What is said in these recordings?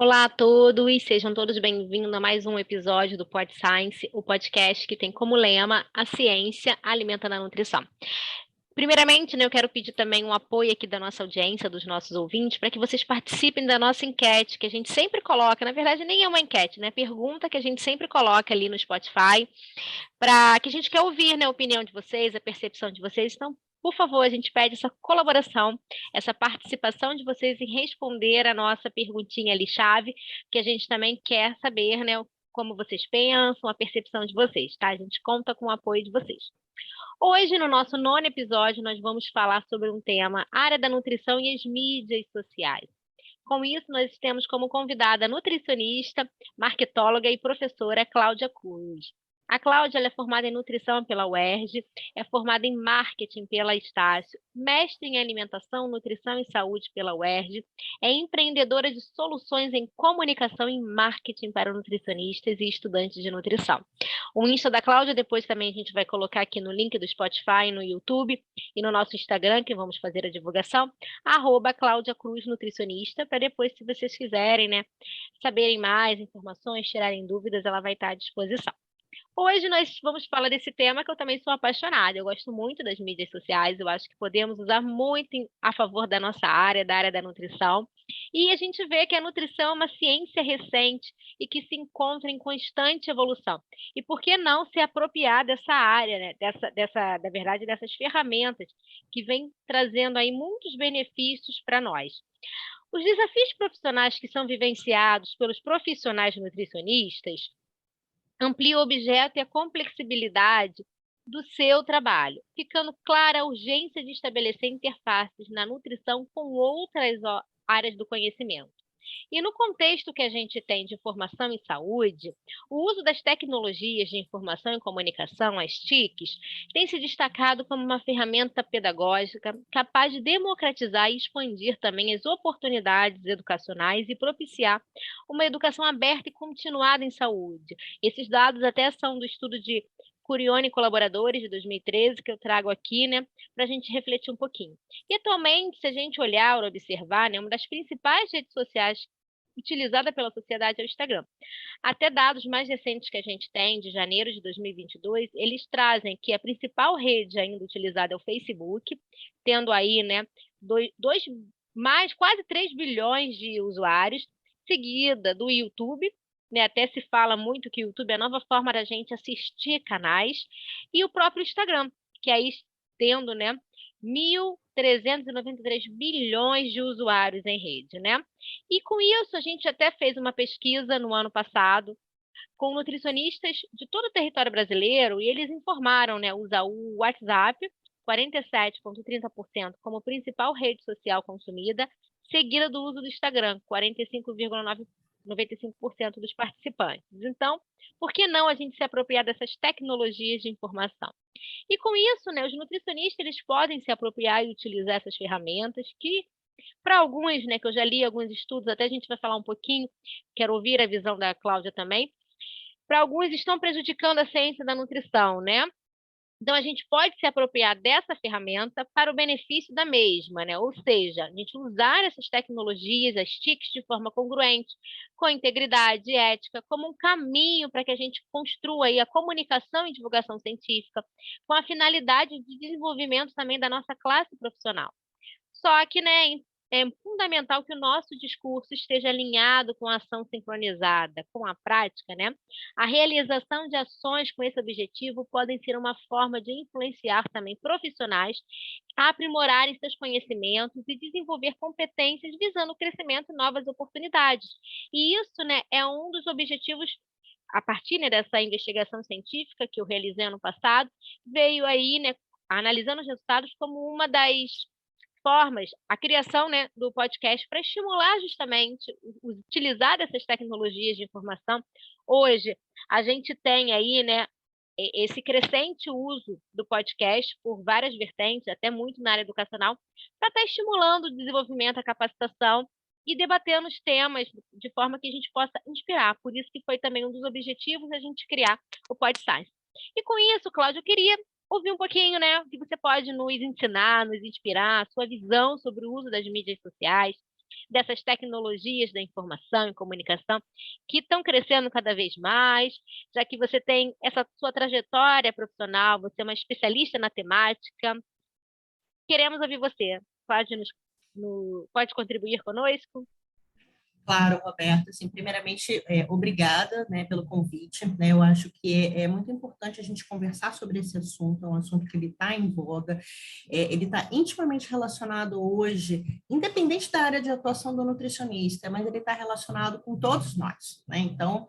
Olá a todos, sejam todos bem-vindos a mais um episódio do Pod Science, o podcast que tem como lema a ciência alimenta na nutrição. Primeiramente, eu quero pedir também um apoio aqui da nossa audiência, dos nossos ouvintes, para que vocês participem da nossa enquete, que a gente sempre coloca, na verdade nem é uma enquete, pergunta que a gente sempre coloca ali no Spotify, para que a gente quer ouvir, a opinião de vocês, a percepção de vocês. Então, por favor, a gente pede essa colaboração, essa participação de vocês em responder a nossa perguntinha ali chave, que a gente também quer saber, como vocês pensam, a percepção de vocês, tá? A gente conta com o apoio de vocês. Hoje, no nosso nono episódio, nós vamos falar sobre um tema, área da nutrição e as mídias sociais. Com isso, nós temos como convidada a nutricionista, marketóloga e professora Cláudia Cruz. A Cláudia ela é formada em nutrição pela UERJ, é formada em marketing pela Estácio, mestre em alimentação, nutrição e saúde pela UERJ, é empreendedora de soluções em comunicação e marketing para nutricionistas e estudantes de nutrição. O Insta da Cláudia, depois também a gente vai colocar aqui no link do Spotify, no YouTube e no nosso Instagram, que vamos fazer a divulgação, @Cláudia Cruz Nutricionista, para depois, se vocês quiserem, saberem mais informações, tirarem dúvidas, ela vai estar à disposição. Hoje nós vamos falar desse tema que eu também sou apaixonada. Eu gosto muito das mídias sociais, eu acho que podemos usar muito a favor da nossa área, da área da nutrição. E a gente vê que a nutrição é uma ciência recente e que se encontra em constante evolução. E por que não se apropriar dessa área, da verdade, dessas ferramentas que vem trazendo aí muitos benefícios para nós? Os desafios profissionais que são vivenciados pelos profissionais nutricionistas amplia o objeto e a complexibilidade do seu trabalho, ficando clara a urgência de estabelecer interfaces na nutrição com outras áreas do conhecimento. E no contexto que a gente tem de formação em saúde, o uso das tecnologias de informação e comunicação, as TICs, tem se destacado como uma ferramenta pedagógica capaz de democratizar e expandir também as oportunidades educacionais e propiciar uma educação aberta e continuada em saúde. Esses dados até são do estudo de Curione e colaboradores de 2013, que eu trago aqui, para a gente refletir um pouquinho. E atualmente, se a gente olhar ou observar, uma das principais redes sociais utilizada pela sociedade é o Instagram. Até dados mais recentes que a gente tem, de janeiro de 2022, eles trazem que a principal rede ainda utilizada é o Facebook, tendo aí, quase 3 bilhões de usuários, seguida do YouTube, até se fala muito que o YouTube é a nova forma da gente assistir canais, e o próprio Instagram, que aí tendo, 1.393 bilhões de usuários em rede, E com isso a gente até fez uma pesquisa no ano passado com nutricionistas de todo o território brasileiro e eles informaram, usar o WhatsApp, 47,30% como principal rede social consumida, seguida do uso do Instagram, 45,95% dos participantes. Então, por que não a gente se apropriar dessas tecnologias de informação? E com isso, os nutricionistas eles podem se apropriar e utilizar essas ferramentas que, para alguns, que eu já li alguns estudos, até a gente vai falar um pouquinho, quero ouvir a visão da Cláudia também, para alguns estão prejudicando a ciência da nutrição, Então, a gente pode se apropriar dessa ferramenta para o benefício da mesma, Ou seja, a gente usar essas tecnologias, as TICs, de forma congruente, com integridade e ética, como um caminho para que a gente construa aí a comunicação e divulgação científica, com a finalidade de desenvolvimento também da nossa classe profissional. Só que, é fundamental que o nosso discurso esteja alinhado com a ação sincronizada, com a prática, A realização de ações com esse objetivo podem ser uma forma de influenciar também profissionais a aprimorarem seus conhecimentos e desenvolver competências visando o crescimento e novas oportunidades. E isso, é um dos objetivos a partir, dessa investigação científica que eu realizei ano passado, veio aí, analisando os resultados como uma das formas, a criação, do podcast para estimular justamente utilizar dessas tecnologias de informação. Hoje, a gente tem aí, esse crescente uso do podcast por várias vertentes, até muito na área educacional, para estar estimulando o desenvolvimento, a capacitação e debatendo os temas de forma que a gente possa inspirar. Por isso que foi também um dos objetivos a gente criar o Pod Science. E com isso, Cláudia, eu queria ouvir um pouquinho, que você pode nos ensinar, nos inspirar, a sua visão sobre o uso das mídias sociais, dessas tecnologias da informação e comunicação que estão crescendo cada vez mais, já que você tem essa sua trajetória profissional, você é uma especialista na temática. Queremos ouvir você. Pode contribuir conosco? Claro, Roberta. Assim, primeiramente, obrigada, né, pelo convite. Né, eu acho que é muito importante a gente conversar sobre esse assunto. É um assunto que ele está em voga, ele está intimamente relacionado hoje, independente da área de atuação do nutricionista, mas ele está relacionado com todos nós. Né? Então,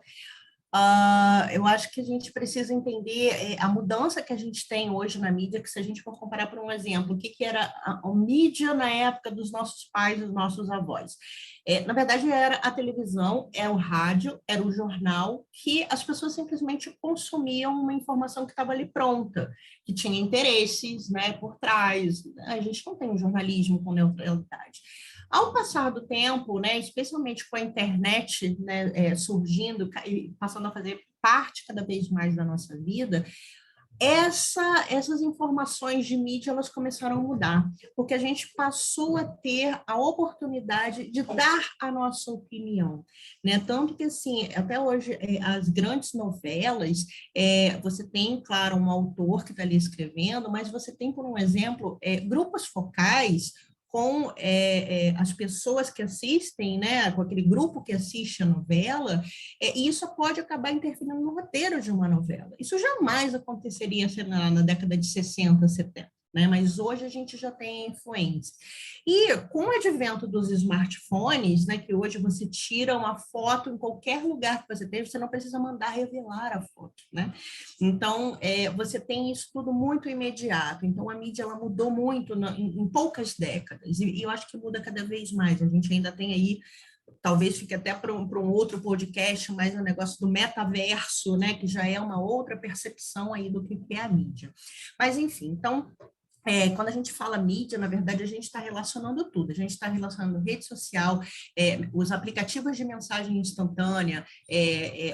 eu acho que a gente precisa entender a mudança que a gente tem hoje na mídia, que se a gente for comparar por um exemplo, o que era a mídia na época dos nossos pais, dos nossos avós. Na verdade, era a televisão, era o rádio, era o jornal, que as pessoas simplesmente consumiam uma informação que estava ali pronta, que tinha interesses, né, por trás. A gente não tem um jornalismo com neutralidade. Ao passar do tempo, né, especialmente com a internet, né, surgindo e passando a fazer parte cada vez mais da nossa vida, essas informações de mídia elas começaram a mudar, porque a gente passou a ter a oportunidade de dar a nossa opinião, né? Tanto que, assim, até hoje, as grandes novelas, você tem, claro, um autor que está ali escrevendo, mas você tem, por um exemplo, grupos focais com as pessoas que assistem, né, com aquele grupo que assiste a novela, e isso pode acabar interferindo no roteiro de uma novela. Isso jamais aconteceria, sei lá, na década de 60, 70. Né? Mas hoje a gente já tem influência. E com o advento dos smartphones, né, que hoje você tira uma foto em qualquer lugar que você esteja, você não precisa mandar revelar a foto. Né? Então, você tem isso tudo muito imediato. Então, a mídia ela mudou muito em poucas décadas, e eu acho que muda cada vez mais. A gente ainda tem aí, talvez fique até para um outro podcast, mas o negócio do metaverso, né, que já é uma outra percepção aí do que é a mídia. Mas, enfim, então, quando a gente fala mídia, na verdade, a gente está relacionando tudo. A gente está relacionando rede social, os aplicativos de mensagem instantânea,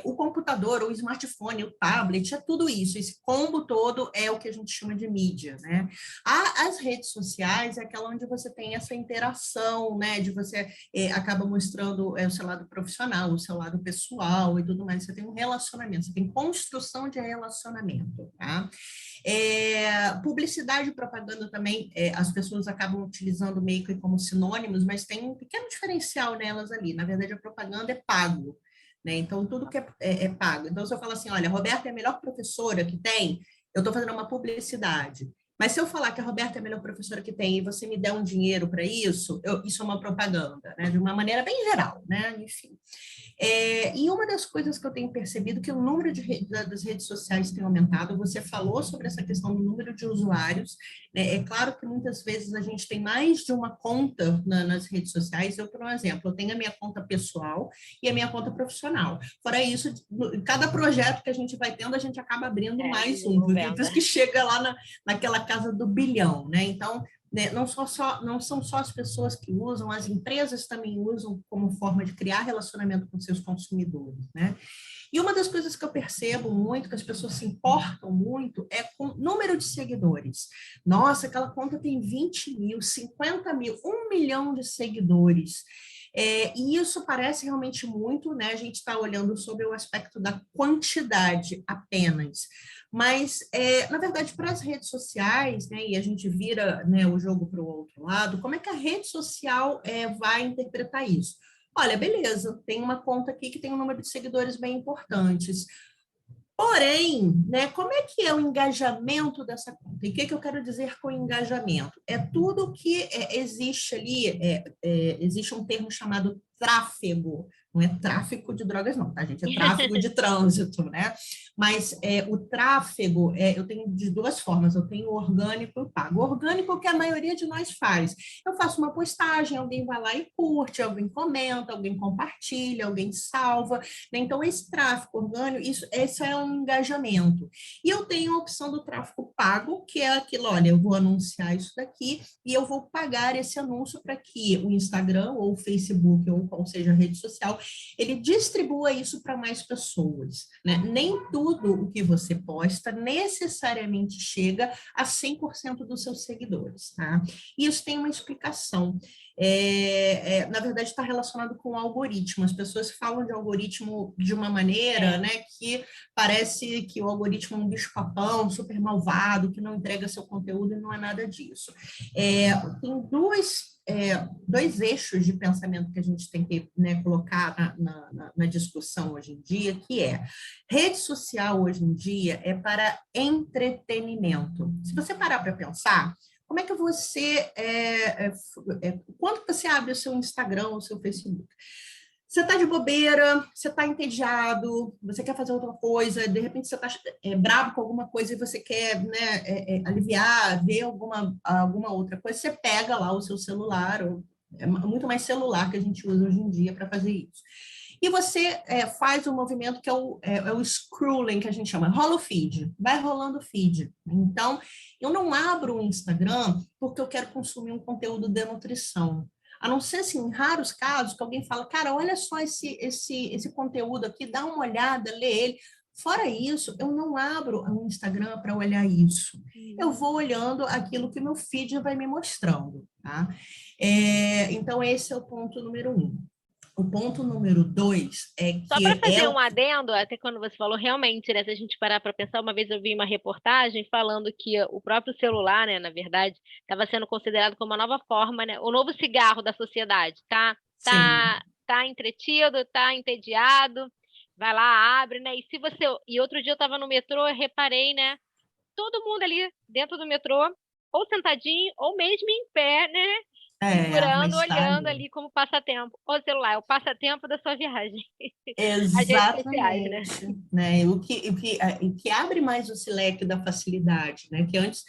o computador, o smartphone, o tablet, é tudo isso. Esse combo todo é o que a gente chama de mídia, né? As redes sociais é aquela onde você tem essa interação, né? De você acaba mostrando o seu lado profissional, o seu lado pessoal e tudo mais. Você tem um relacionamento, você tem construção de relacionamento, tá? Publicidade e propaganda também, as pessoas acabam utilizando meio que como sinônimos, mas tem um pequeno diferencial nelas ali. Na verdade, a propaganda é pago, né? Então, tudo que é pago. Então, se eu falo assim, olha, a Roberta é a melhor professora que tem, eu estou fazendo uma publicidade. Mas se eu falar que a Roberta é a melhor professora que tem e você me der um dinheiro para isso, isso é uma propaganda, né? De uma maneira bem geral, né? Enfim. E uma das coisas que eu tenho percebido que o número das redes sociais tem aumentado. Você falou sobre essa questão do número de usuários, né? É claro que muitas vezes a gente tem mais de uma conta nas redes sociais. Eu, por um exemplo, eu tenho a minha conta pessoal e a minha conta profissional. Fora isso, cada projeto que a gente vai tendo, a gente acaba abrindo mais um, por isso que chega lá naquela casa do bilhão, né? Então, né, não são só as pessoas que usam, as empresas também usam como forma de criar relacionamento com seus consumidores, né? E uma das coisas que eu percebo muito, que as pessoas se importam muito, é com o número de seguidores. Nossa, aquela conta tem 20 mil, 50 mil, 1 milhão de seguidores. E isso parece realmente muito, né? A gente está olhando sobre o aspecto da quantidade apenas. Mas, na verdade, para as redes sociais, né, e a gente vira, né, o jogo para o outro lado, como é que a rede social vai interpretar isso? Olha, beleza, tem uma conta aqui que tem um número de seguidores bem importantes. Porém, né, como é que é o engajamento dessa conta? E o que eu quero dizer com engajamento? É tudo que existe ali, existe um termo chamado tráfego, não é tráfico de drogas não, tá, gente? É tráfego de trânsito, né? Mas o tráfego, eu tenho de duas formas, eu tenho orgânico e pago. Orgânico é o que a maioria de nós faz. Eu faço uma postagem, alguém vai lá e curte, alguém comenta, alguém compartilha, alguém salva, né? Então, esse tráfego orgânico, esse é um engajamento. E eu tenho a opção do tráfego pago, que é aquilo, olha, eu vou anunciar isso daqui e eu vou pagar esse anúncio para que o Instagram ou o Facebook ou qual seja a rede social, ele distribua isso para mais pessoas, né? Nem tudo o que você posta necessariamente chega a 100% dos seus seguidores, tá? E isso tem uma explicação. Na verdade, está relacionado com o algoritmo. As pessoas falam de algoritmo de uma maneira, né, que parece que o algoritmo é um bicho-papão super malvado, que não entrega seu conteúdo, e não é nada disso. Tem dois eixos de pensamento que a gente tem que, né, colocar na discussão hoje em dia, que rede social hoje em dia é para entretenimento. Se você parar para pensar, como é que você, quando você abre o seu Instagram, o seu Facebook? Você está de bobeira, você está entediado, você quer fazer outra coisa, de repente você está bravo com alguma coisa e você quer, né, aliviar, ver alguma outra coisa, você pega lá o seu celular, é muito mais celular que a gente usa hoje em dia para fazer isso. E você faz um movimento que é o scrolling, que a gente chama, rola o feed, vai rolando o feed. Então, eu não abro o Instagram porque eu quero consumir um conteúdo de nutrição. A não ser, assim, em raros casos, que alguém fala, cara, olha só esse conteúdo aqui, dá uma olhada, lê ele. Fora isso, eu não abro o Instagram para olhar isso. Eu vou olhando aquilo que o meu feed vai me mostrando, tá? Então, esse é o ponto número 1. O ponto número 2 é que... Só para fazer um adendo, até quando você falou realmente, né, se a gente parar para pensar, uma vez eu vi uma reportagem falando que o próprio celular, né, na verdade, estava sendo considerado como uma nova forma, né, o novo cigarro da sociedade, tá entretido, tá entediado, vai lá, abre, né, e outro dia eu estava no metrô, eu reparei, né, todo mundo ali dentro do metrô, ou sentadinho, ou mesmo em pé, né, segurando, olhando ali como passatempo. O celular é o passatempo da sua viagem. As redes sociais, né? Né? O que abre mais o leque da facilidade, né? Que antes,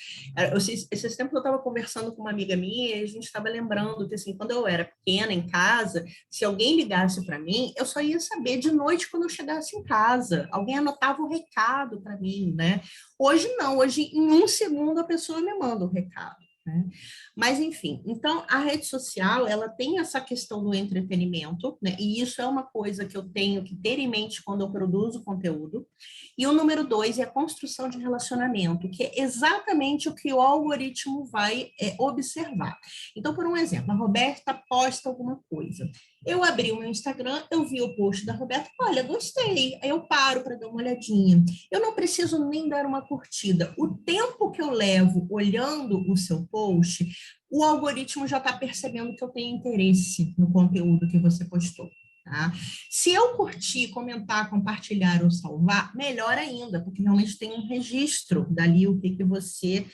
esses tempos eu estava conversando com uma amiga minha e a gente estava lembrando que, assim, quando eu era pequena em casa, se alguém ligasse para mim, eu só ia saber de noite quando eu chegasse em casa. Alguém anotava o recado para mim, né? Hoje não, hoje em um segundo a pessoa me manda o recado. Né? Mas, enfim, então a rede social, ela tem essa questão do entretenimento, né? E isso é uma coisa que eu tenho que ter em mente quando eu produzo conteúdo. E o número 2 é a construção de relacionamento, que é exatamente o que o algoritmo vai observar. Então, por um exemplo, a Roberta posta alguma coisa. Eu abri o meu Instagram, eu vi o post da Roberta, olha, gostei, aí eu paro para dar uma olhadinha. Eu não preciso nem dar uma curtida. O tempo que eu levo olhando o seu post, o algoritmo já está percebendo que eu tenho interesse no conteúdo que você postou. Tá? Se eu curtir, comentar, compartilhar ou salvar, melhor ainda, porque realmente tem um registro dali o que você...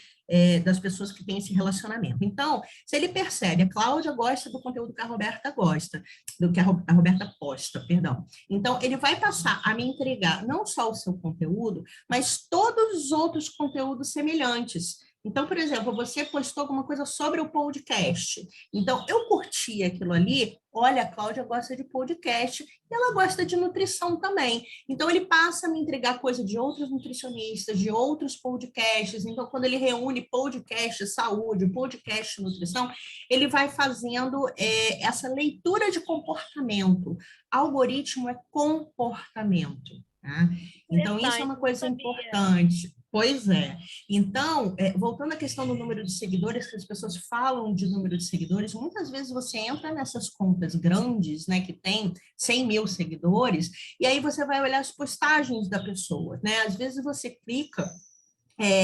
das pessoas que têm esse relacionamento. Então, se ele percebe, a Cláudia gosta do conteúdo que a Roberta gosta, do que a Roberta posta, perdão. Então, ele vai passar a me entregar não só o seu conteúdo, mas todos os outros conteúdos semelhantes. Então, por exemplo, você postou alguma coisa sobre o podcast. Então, eu curti aquilo ali. Olha, a Cláudia gosta de podcast e ela gosta de nutrição também. Então, ele passa a me entregar coisa de outros nutricionistas, de outros podcasts. Então, quando ele reúne podcast saúde, podcast nutrição, ele vai fazendo essa leitura de comportamento. Algoritmo é comportamento. Tá? Então, isso é uma coisa importante. Pois é. Então, voltando à questão do número de seguidores, que as pessoas falam de número de seguidores, muitas vezes você entra nessas contas grandes, né, que tem 100 mil seguidores, e aí você vai olhar as postagens da pessoa, né? Às vezes você clica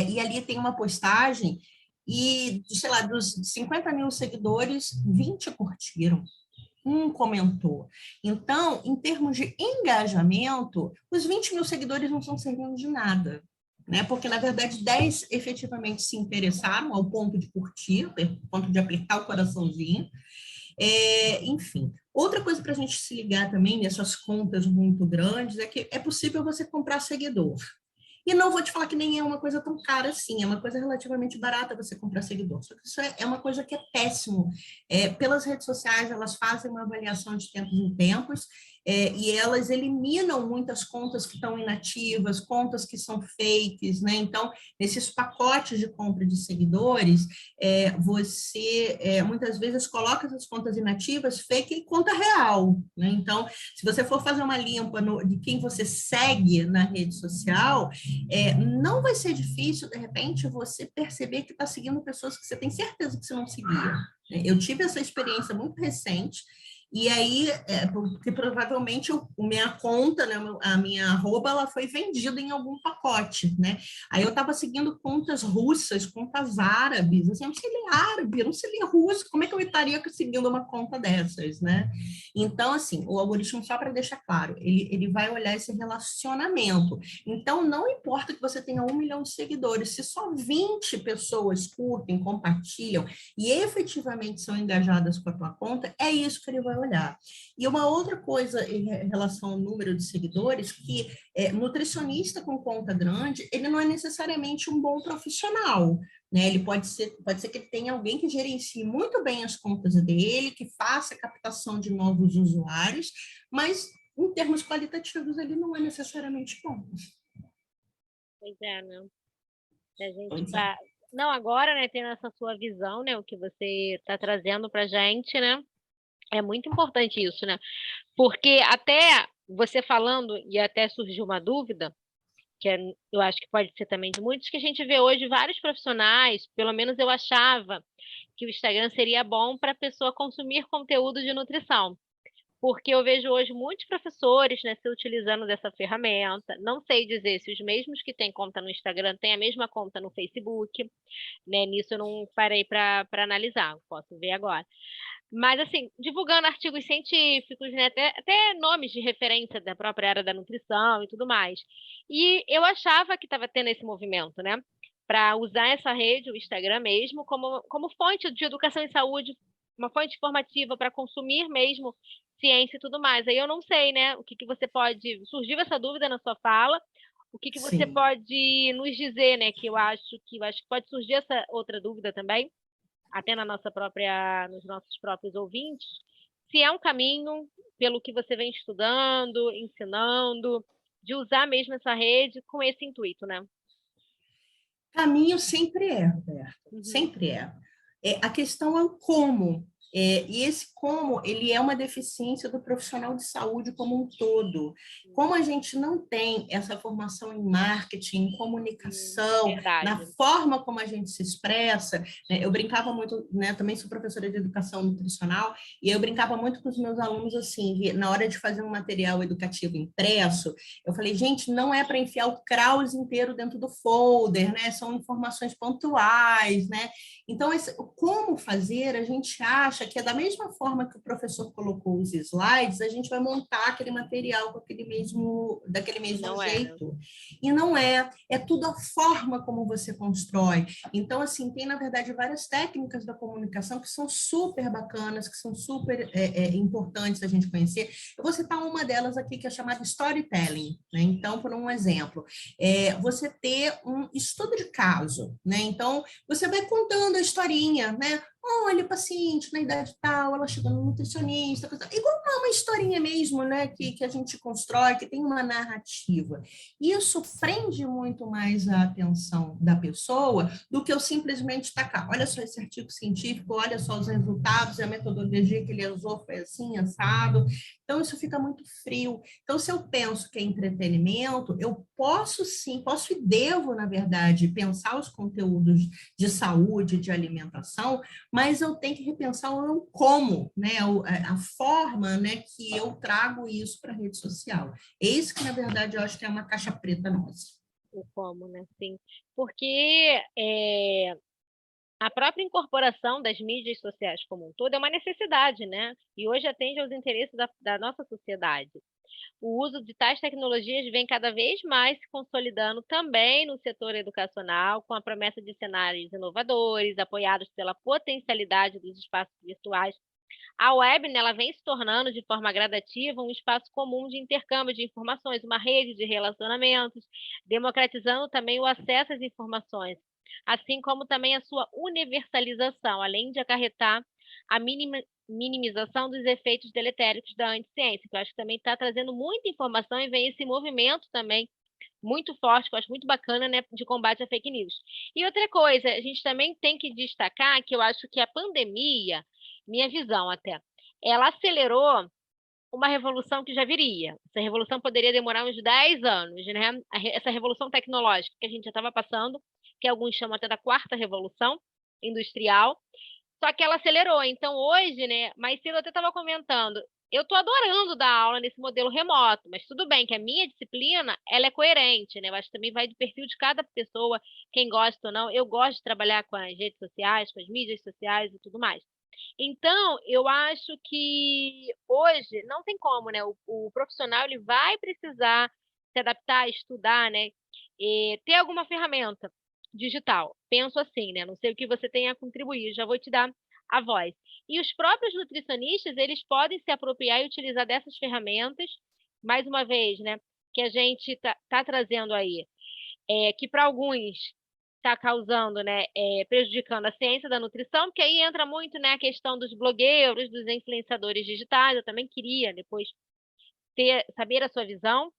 e ali tem uma postagem e, sei lá, dos 50 mil seguidores, 20 curtiram. Um comentou. Então, em termos de engajamento, os 20 mil seguidores não estão servindo de nada. Né? Porque, na verdade, 10 efetivamente se interessaram ao ponto de curtir, ao ponto de apertar o coraçãozinho. Enfim, outra coisa para a gente se ligar também nessas contas muito grandes é que é possível você comprar seguidor. E não vou te falar que nem é uma coisa tão cara assim, é uma coisa relativamente barata você comprar seguidor. Só que isso é uma coisa que é péssimo. Pelas redes sociais, elas fazem uma avaliação de tempos em tempos, e elas eliminam muitas contas que estão inativas, contas que são fakes, né? Então, nesses pacotes de compra de seguidores, você muitas vezes coloca essas contas inativas, fake e conta real, né? Então, se você for fazer uma limpa de quem você segue na rede social, não vai ser difícil, de repente, você perceber que está seguindo pessoas que você tem certeza que você não seguia. Eu tive essa experiência muito recente, e aí, porque provavelmente minha conta, né, a minha arroba, ela foi vendida em algum pacote, né? Aí eu estava seguindo contas russas, contas árabes, assim, eu não sei ler árabe, eu não sei ler russo, como é que eu estaria seguindo uma conta dessas, né? Então, assim, o algoritmo, só para deixar claro, ele vai olhar esse relacionamento. Então, não importa que você tenha 1 milhão de seguidores, se só 20 pessoas curtem, compartilham e efetivamente são engajadas com a tua conta, é isso que ele vai olhar. E uma outra coisa em relação ao número de seguidores, que nutricionista com conta grande, ele não é necessariamente um bom profissional, né? Ele pode ser que ele tenha alguém que gerencie muito bem as contas dele, que faça a captação de novos usuários, mas em termos qualitativos ele não é necessariamente bom. Pois é, né? A gente tá... Não, agora, né, tendo essa sua visão, né, o que você está trazendo para a gente, né, é muito importante isso, né, porque até você falando, e até surgiu uma dúvida, que eu acho que pode ser também de muitos, que a gente vê hoje vários profissionais, pelo menos eu achava que o Instagram seria bom para a pessoa consumir conteúdo de nutrição. Porque eu vejo hoje muitos professores, né, se utilizando dessa ferramenta. Não sei dizer se os mesmos que têm conta no Instagram têm a mesma conta no Facebook, né? Nisso eu não parei para analisar, posso ver agora. Mas, assim, divulgando artigos científicos, né? Até nomes de referência da própria área da nutrição e tudo mais. E eu achava que estava tendo esse movimento, né? Para usar essa rede, o Instagram mesmo, como fonte de educação em saúde, uma fonte informativa para consumir mesmo ciência e tudo mais. Aí eu não sei, né? O que você pode... Surgiu essa dúvida na sua fala, o que você pode nos dizer, né? Que eu acho que pode surgir essa outra dúvida também, até nos nossos próprios ouvintes, se é um caminho, pelo que você vem estudando, ensinando, de usar mesmo essa rede com esse intuito, né? Caminho sempre Roberto, sempre é. A questão é o como. E esse como, ele é uma deficiência do profissional de saúde como um todo. Como a gente não tem essa formação em marketing, em comunicação, na forma como a gente se expressa, né? Eu brincava muito, né? Também sou professora de educação nutricional, e eu brincava muito com os meus alunos assim, na hora de fazer um material educativo impresso, eu falei, gente, não é para enfiar o Kraus inteiro dentro do folder, né? São informações pontuais, né? Então, como fazer, a gente acha que é da mesma forma que o professor colocou os slides, a gente vai montar aquele material daquele mesmo jeito. E não é. É tudo a forma como você constrói. Então, assim, tem, na verdade, várias técnicas da comunicação que são super bacanas, que são super importantes a gente conhecer. Eu vou citar uma delas aqui, que é chamada storytelling, né? Então, por um exemplo, você ter um estudo de caso, né? Então, você vai contando a historinha, né? Olha, paciente na idade tal, ela chegou no nutricionista, igual uma historinha mesmo, né? Que a gente constrói, que tem uma narrativa. Isso prende muito mais a atenção da pessoa do que eu simplesmente tacar. Olha só esse artigo científico, olha só os resultados, a metodologia que ele usou foi assim, assado. Então, isso fica muito frio. Então, se eu penso que é entretenimento, eu posso sim, posso e devo, na verdade, pensar os conteúdos de saúde, de alimentação, mas eu tenho que repensar o como, né? A forma, né, que eu trago isso para a rede social. É isso que, na verdade, eu acho que é uma caixa preta nossa. O como, né? Sim. Porque a própria incorporação das mídias sociais como um todo é uma necessidade, né? E hoje atende aos interesses da nossa sociedade. O uso de tais tecnologias vem cada vez mais se consolidando também no setor educacional, com a promessa de cenários inovadores, apoiados pela potencialidade dos espaços virtuais. A web, né, ela vem se tornando, de forma gradativa, um espaço comum de intercâmbio de informações, uma rede de relacionamentos, democratizando também o acesso às informações, assim como também a sua universalização, além de acarretar a minimização dos efeitos deletéricos da anticiência, que eu acho que também está trazendo muita informação e vem esse movimento também muito forte, que eu acho muito bacana, né, de combate à fake news. E outra coisa, a gente também tem que destacar que eu acho que a pandemia, minha visão até, ela acelerou uma revolução que já viria. Essa revolução poderia demorar uns 10 anos, né? Essa revolução tecnológica que a gente já estava passando, que alguns chamam até da quarta revolução industrial, só que ela acelerou. Então, hoje, né, mais cedo eu até estava comentando, eu estou adorando dar aula nesse modelo remoto, mas tudo bem que a minha disciplina, ela é coerente, né? Eu acho que também vai do perfil de cada pessoa, quem gosta ou não. Eu gosto de trabalhar com as redes sociais, com as mídias sociais e tudo mais. Então, eu acho que hoje não tem como, né? O profissional ele vai precisar se adaptar, estudar, né? E ter alguma ferramenta digital. Penso assim, né? Não sei o que você tem a contribuir, já vou te dar a voz. E os próprios nutricionistas, eles podem se apropriar e utilizar dessas ferramentas, mais uma vez, né? Que a gente tá trazendo aí, que para alguns está causando, né, prejudicando a ciência da nutrição, porque aí entra muito, né, a questão dos blogueiros, dos influenciadores digitais. Eu também queria depois saber a sua visão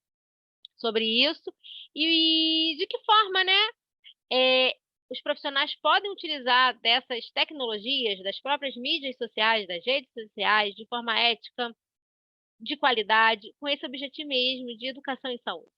sobre isso e de que forma, né, os profissionais podem utilizar dessas tecnologias, das próprias mídias sociais, das redes sociais, de forma ética, de qualidade, com esse objetivo mesmo de educação e saúde.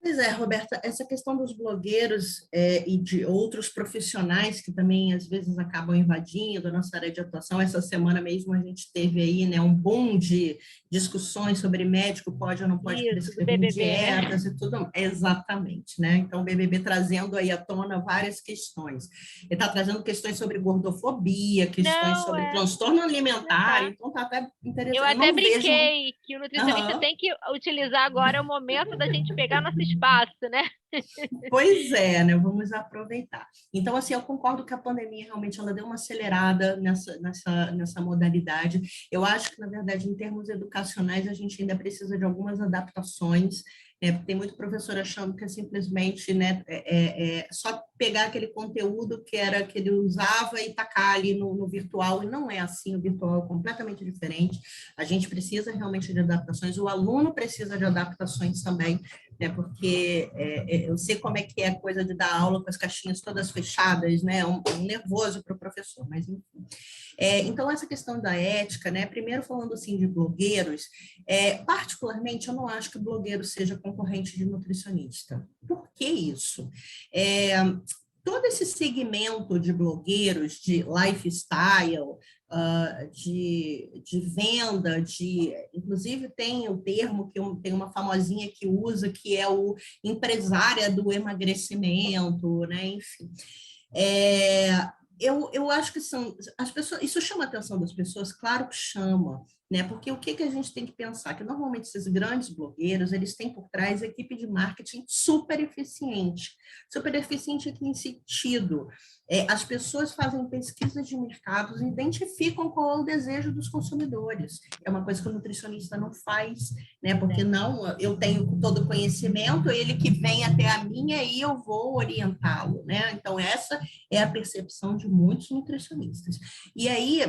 Pois é, Roberta, essa questão dos blogueiros e de outros profissionais que também às vezes acabam invadindo a nossa área de atuação. Essa semana mesmo a gente teve aí, né, um boom de discussões sobre médico pode ou não pode prescrever dietas, né? E tudo. Exatamente, né? Então o BBB trazendo aí à tona várias questões. Ele está trazendo questões sobre gordofobia, questões sobre transtorno alimentar, então está até interessante. Eu até brinquei que o nutricionista tem que utilizar agora o momento da gente pegar nosso espaço, né? Pois é, né? Vamos aproveitar. Então, assim, eu concordo que a pandemia realmente ela deu uma acelerada nessa modalidade. Eu acho que, na verdade, em termos educacionais, a gente ainda precisa de algumas adaptações. Tem muito professor achando que é simplesmente, né, só pegar aquele conteúdo que ele usava e tacar ali no virtual, e não é assim. O virtual é completamente diferente. A gente precisa realmente de adaptações, o aluno precisa de adaptações também, né, porque eu sei como é que é a coisa de dar aula com as caixinhas todas fechadas, né, um nervoso para o professor, mas enfim. Então, essa questão da ética, né, primeiro falando assim de blogueiros, particularmente eu não acho que o blogueiro seja concorrente de nutricionista. Por que isso? Todo esse segmento de blogueiros, de lifestyle, de venda, inclusive tem o termo que tem uma famosinha que usa, que é o empresária do emagrecimento, né? Enfim. Eu acho que as pessoas, isso chama a atenção das pessoas, claro que chama, né? Porque o que a gente tem que pensar? Que normalmente esses grandes blogueiros, eles têm por trás equipe de marketing super eficiente. Super eficiente em que sentido? As pessoas fazem pesquisas de mercados e identificam qual é o desejo dos consumidores. É uma coisa que o nutricionista não faz, né? Porque não, eu tenho todo o conhecimento, ele que vem até a minha e eu vou orientá-lo, né? Então, essa é a percepção de muitos nutricionistas. E aí,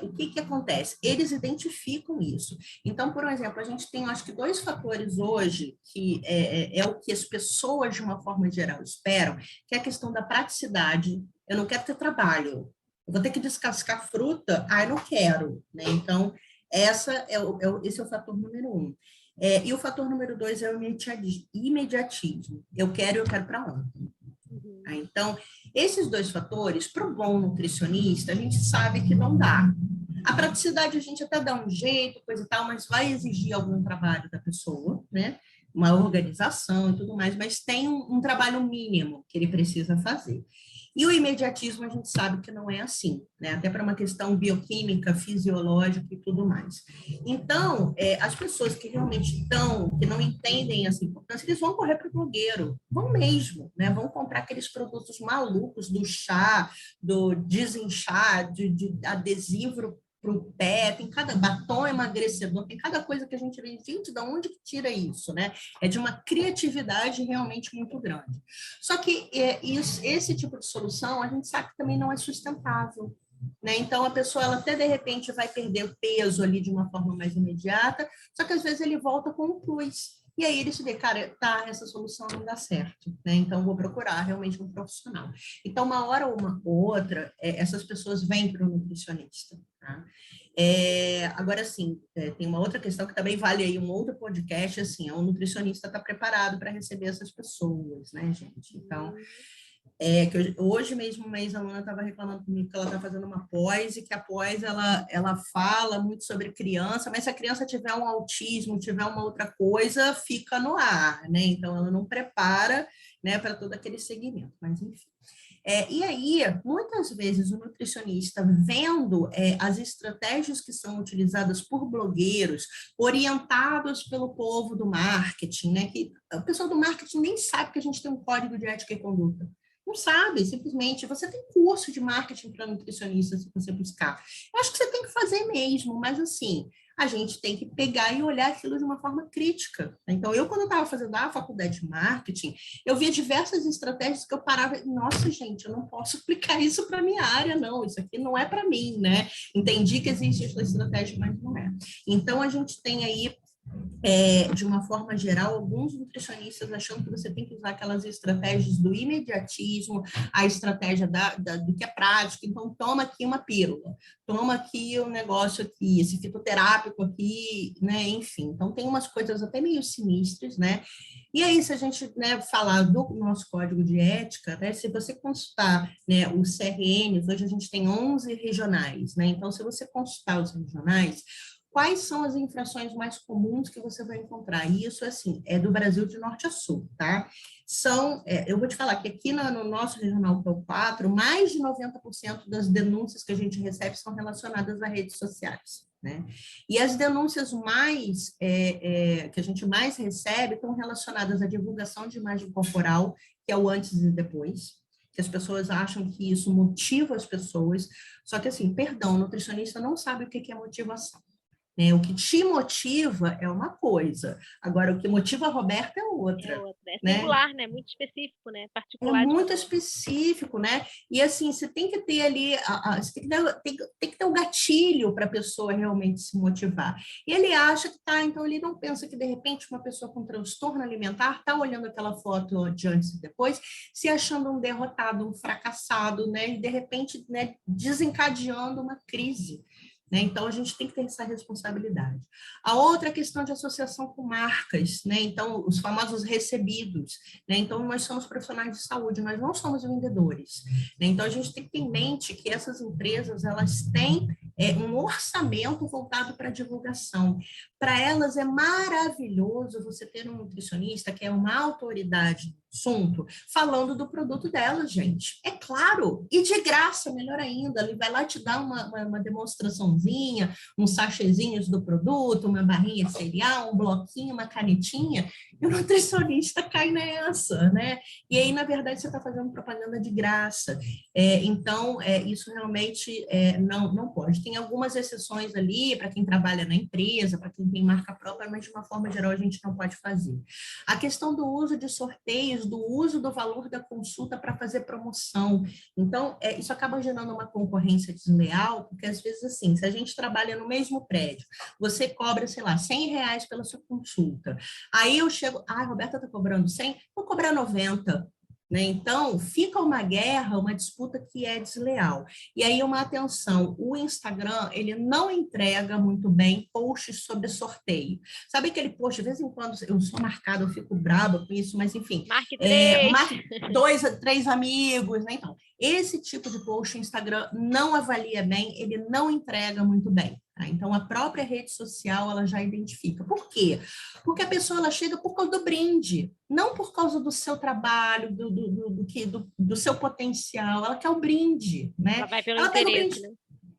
o que acontece? Eles identificam isso. Então, por exemplo, a gente tem, acho que, dois fatores hoje que é o que as pessoas, de uma forma geral, esperam, que é a questão da praticidade. Eu não quero ter trabalho. Eu vou ter que descascar fruta? Eu não quero. Né? Então, esse é o fator número 1. E o fator número 2 é o imediatismo. Eu quero para ontem. Então, esses dois fatores, para o bom nutricionista, a gente sabe que não dá. A praticidade a gente até dá um jeito, coisa e tal, mas vai exigir algum trabalho da pessoa, né? Uma organização e tudo mais, mas tem um trabalho mínimo que ele precisa fazer. E o imediatismo a gente sabe que não é assim, né? Até para uma questão bioquímica, fisiológica e tudo mais. Então, as pessoas que realmente que não entendem essa importância, eles vão correr para o blogueiro, vão mesmo, né? Vão comprar aqueles produtos malucos do chá, do desinchar, de adesivo para o pé, tem cada batom emagrecedor, tem cada coisa que a gente vê, gente, de onde que tira isso, né? É de uma criatividade realmente muito grande. Só que esse tipo de solução, a gente sabe que também não é sustentável. Né? Então, a pessoa ela até de repente vai perder o peso ali de uma forma mais imediata, só que às vezes ele volta com um plus. E aí ele se vê, cara, tá, essa solução não dá certo, né? Então vou procurar realmente um profissional. Então, uma hora ou uma outra, essas pessoas vêm para o nutricionista, tá? Agora, assim, tem uma outra questão que também vale aí um outro podcast, assim, o nutricionista está preparado para receber essas pessoas, né, gente? Então, que hoje mesmo uma ex-aluna estava reclamando comigo que ela está fazendo uma pós e que a pós ela fala muito sobre criança, mas se a criança tiver um autismo, tiver uma outra coisa, fica no ar, né? Então ela não prepara, né, para todo aquele segmento, mas enfim. E aí, muitas vezes, o nutricionista, vendo as estratégias que são utilizadas por blogueiros, orientados pelo povo do marketing, né? Que o pessoal do marketing nem sabe que a gente tem um código de ética e conduta. Não sabe, simplesmente. Você tem curso de marketing para nutricionista, se você buscar. Eu acho que você tem que fazer mesmo, mas assim, a gente tem que pegar e olhar aquilo de uma forma crítica. Então, eu, quando estava fazendo a faculdade de marketing, eu via diversas estratégias que eu parava, nossa, gente, eu não posso aplicar isso para minha área, não, isso aqui não é para mim, né? Entendi que existe essa estratégia, mas não é. Então, a gente tem aí de uma forma geral, alguns nutricionistas achando que você tem que usar aquelas estratégias do imediatismo, a estratégia do que é prático. Então, toma aqui uma pílula, toma aqui um negócio aqui, esse fitoterápico aqui, né? Enfim, então tem umas coisas até meio sinistras, né? E aí, se a gente, né, falar do nosso código de ética, né, se você consultar, né, os CRNs, hoje a gente tem 11 regionais, né? Então, se você consultar os regionais, quais são as infrações mais comuns que você vai encontrar? E isso, assim, é do Brasil de norte a sul, tá? Eu vou te falar que aqui no nosso regional PRO 4, mais de 90% das denúncias que a gente recebe são relacionadas a redes sociais, né? E as denúncias mais, que a gente mais recebe estão relacionadas à divulgação de imagem corporal, que é o antes e depois, que as pessoas acham que isso motiva as pessoas, só que, assim, perdão, o nutricionista não sabe o que é motivação. O que te motiva é uma coisa, agora o que motiva a Roberta é outra. É né? singular, né? Muito específico, né? Particular. É muito específico, né? E assim, você tem que ter ali, você tem que ter um gatilho para a pessoa realmente se motivar. E ele acha que tá, então ele não pensa que de repente uma pessoa com transtorno alimentar está olhando aquela foto de antes e depois, se achando um derrotado, um fracassado, né? E de repente, né, desencadeando uma crise. Né? Então, a gente tem que ter essa responsabilidade. A outra questão de associação com marcas, né? Então, os famosos recebidos. Né? Então, nós somos profissionais de saúde, nós não somos vendedores. Né? Então, a gente tem que ter em mente que essas empresas, elas têm um orçamento voltado para divulgação. Para elas é maravilhoso você ter um nutricionista que é uma autoridade no assunto, falando do produto delas, gente. É claro, e de graça, melhor ainda, ele vai lá te dar uma demonstraçãozinha, uns sachêzinhos do produto, uma barrinha de cereal, um bloquinho, uma canetinha, e o nutricionista cai nessa, né? E aí, na verdade, você está fazendo propaganda de graça. Então, isso realmente não pode. Tem algumas exceções ali para quem trabalha na empresa, para quem tem marca própria, mas de uma forma geral a gente não pode fazer. A questão do uso de sorteios, do uso do valor da consulta para fazer promoção. Então, isso acaba gerando uma concorrência desleal, porque às vezes, assim, se a gente trabalha no mesmo prédio, você cobra, sei lá, R$100 pela sua consulta. Aí eu chego, a Roberta está cobrando 100, vou cobrar 90. Né? Então, fica uma guerra, uma disputa que é desleal. E aí, uma atenção, o Instagram, ele não entrega muito bem posts sobre sorteio. Sabe aquele post, de vez em quando, eu sou marcada, eu fico brava com isso, mas enfim. Marque 3. Marque 2 a 3 amigos, né? Então, esse tipo de post o Instagram não avalia bem, ele não entrega muito bem. Tá? Então, a própria rede social, ela já identifica. Por quê? Porque a pessoa, ela chega por causa do brinde, não por causa do seu trabalho, do seu potencial. Ela quer o brinde, né? Ela vai pelo Ela pega o interesse, brinde. né?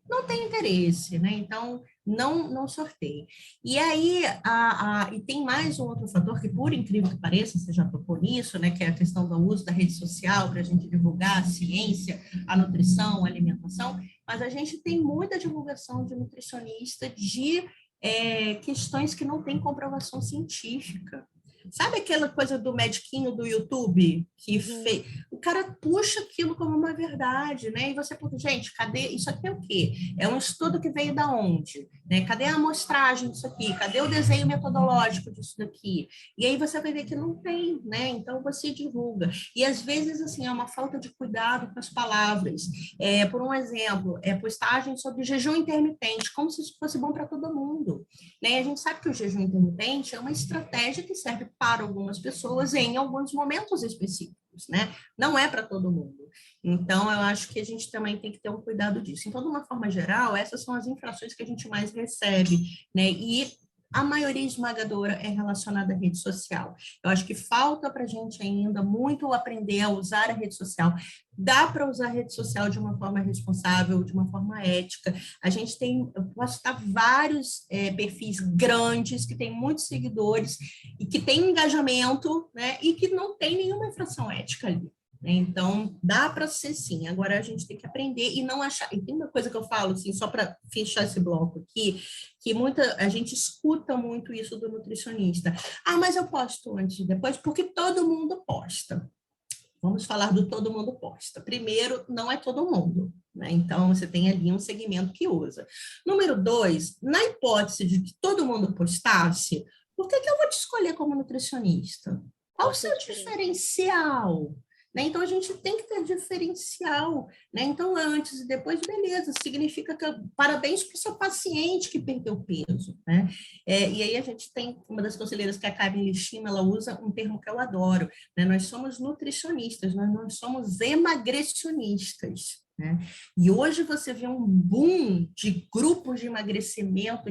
não tem interesse, né? Então, não sorteie. E aí, e tem mais um outro fator que, por incrível que pareça, você já tocou nisso, né? Que é a questão do uso da rede social para a gente divulgar a ciência, a nutrição, a alimentação, mas a gente tem muita divulgação de nutricionista de questões que não têm comprovação científica. Sabe aquela coisa do mediquinho do YouTube que fez? O cara puxa aquilo como uma verdade, né? E você pergunta, gente, cadê? Isso aqui é o quê? É um estudo que veio da onde? Né? Cadê a amostragem disso aqui? Cadê o desenho metodológico disso daqui? E aí você vai ver que não tem, né? Então você divulga. E às vezes, assim, é uma falta de cuidado com as palavras. Por um exemplo, postagem sobre jejum intermitente, como se isso fosse bom para todo mundo. Né? A gente sabe que o jejum intermitente é uma estratégia que serve para algumas pessoas em alguns momentos específicos, né? Não é para todo mundo. Então, eu acho que a gente também tem que ter um cuidado disso. Então, de uma forma geral, essas são as infrações que a gente mais recebe, né? E a maioria esmagadora é relacionada à rede social. Eu acho que falta para a gente ainda muito aprender a usar a rede social. Dá para usar a rede social de uma forma responsável, de uma forma ética. A gente tem, eu posso citar vários perfis grandes, que têm muitos seguidores, e que têm engajamento, né, e que não tem nenhuma infração ética ali. Então, dá para ser sim. Agora a gente tem que aprender e não achar. E tem uma coisa que eu falo, assim, só para fechar esse bloco aqui, que a gente escuta muito isso do nutricionista. Ah, mas eu posto antes e depois, porque todo mundo posta. Vamos falar do todo mundo posta. Primeiro, não é todo mundo, né? Então, você tem ali um segmento que usa. Número 2, na hipótese de que todo mundo postasse, por que eu vou te escolher como nutricionista? Qual o seu diferencial? Né? Então, a gente tem que ter diferencial. Né? Então, antes e depois, beleza, significa que parabéns para o seu paciente que perdeu peso. Né? E aí a gente tem uma das conselheiras, que é a Karen Lishima, ela usa um termo que eu adoro, né? Nós somos nutricionistas, nós não somos emagrecionistas. Né? E hoje você vê um boom de grupos de emagrecimento,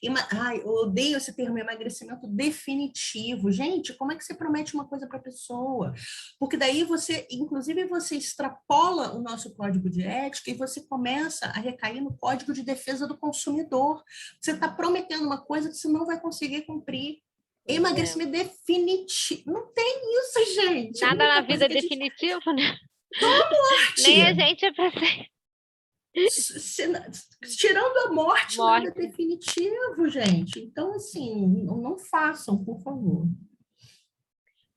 eu odeio esse termo, emagrecimento definitivo. Gente, como é que você promete uma coisa para a pessoa? Porque daí inclusive você extrapola o nosso código de ética e você começa a recair no código de defesa do consumidor. Você está prometendo uma coisa que você não vai conseguir cumprir. Emagrecimento definitivo. Não tem isso, gente. Nada na vida é definitivo, né? Nem a gente é para ser. Tirando a morte, nada é definitivo, gente. Então, assim, não façam, por favor.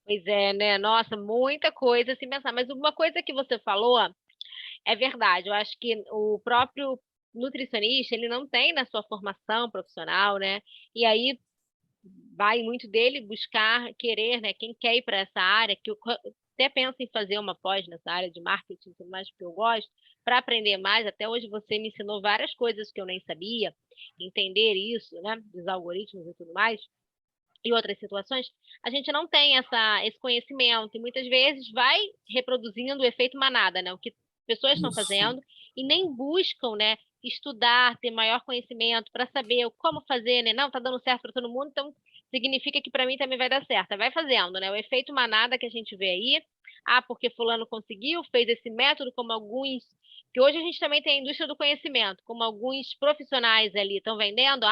Pois é, né? Nossa, muita coisa a se pensar. Mas uma coisa que você falou é verdade. Eu acho que o próprio nutricionista, ele não tem na sua formação profissional, né? E aí vai muito dele buscar, querer, né? Quem quer ir para essa área, que eu até penso em fazer uma pós nessa área de marketing e tudo mais, porque eu gosto, para aprender mais. Até hoje você me ensinou várias coisas que eu nem sabia, entender isso, né? Dos algoritmos e tudo mais. E outras situações, a gente não tem esse conhecimento, e muitas vezes vai reproduzindo o efeito manada, né? O que pessoas estão fazendo, e nem buscam, né, estudar, ter maior conhecimento para saber como fazer, né? Não, está dando certo para todo mundo, então significa que para mim também vai dar certo. Vai fazendo, né? O efeito manada que a gente vê aí, porque fulano conseguiu, fez esse método, como alguns, que hoje a gente também tem a indústria do conhecimento, como alguns profissionais ali estão vendendo,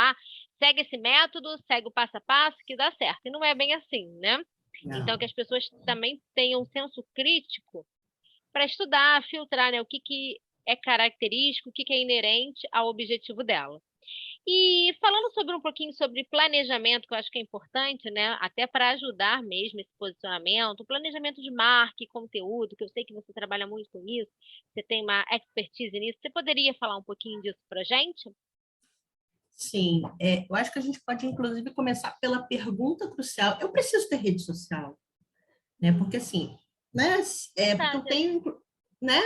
segue esse método, segue o passo a passo, que dá certo. E não é bem assim, né? Não. Então, que as pessoas também tenham um senso crítico para estudar, filtrar, né, o que é característico, o que é inerente ao objetivo dela. E falando um pouquinho sobre planejamento, que eu acho que é importante, né, até para ajudar mesmo esse posicionamento, o planejamento de marca e conteúdo, que eu sei que você trabalha muito com isso, você tem uma expertise nisso, você poderia falar um pouquinho disso para a gente? Sim, eu acho que a gente pode, inclusive, começar pela pergunta crucial. Eu preciso ter rede social, né? Porque, assim, né? Porque eu tenho, né?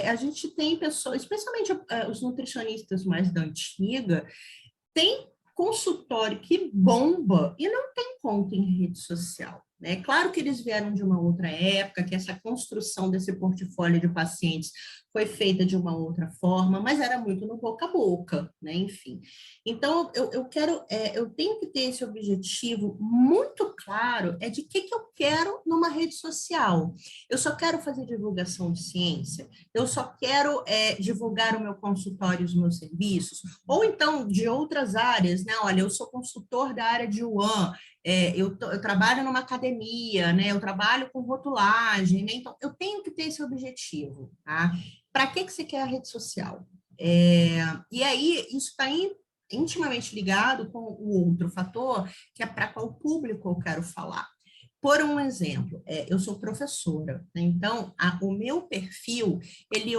A gente tem pessoas, especialmente os nutricionistas mais da antiga, tem consultório que bomba e não tem conta em rede social. né? Claro que eles vieram de uma outra época, que essa construção desse portfólio de pacientes foi feita de uma outra forma, mas era muito no boca a boca, né? Enfim. Então, eu tenho que ter esse objetivo muito claro, de que eu quero numa rede social. Eu só quero fazer divulgação de ciência, eu só quero divulgar o meu consultório, os meus serviços, ou então de outras áreas, né? Olha, eu sou consultor da área de UAN, eu trabalho numa academia, né? Eu trabalho com rotulagem, né? Então, eu tenho que ter esse objetivo, tá? Para que você quer a rede social? E aí, isso está intimamente ligado com o outro fator, que é para qual público eu quero falar. Por um exemplo, eu sou professora, né? Então, o meu perfil,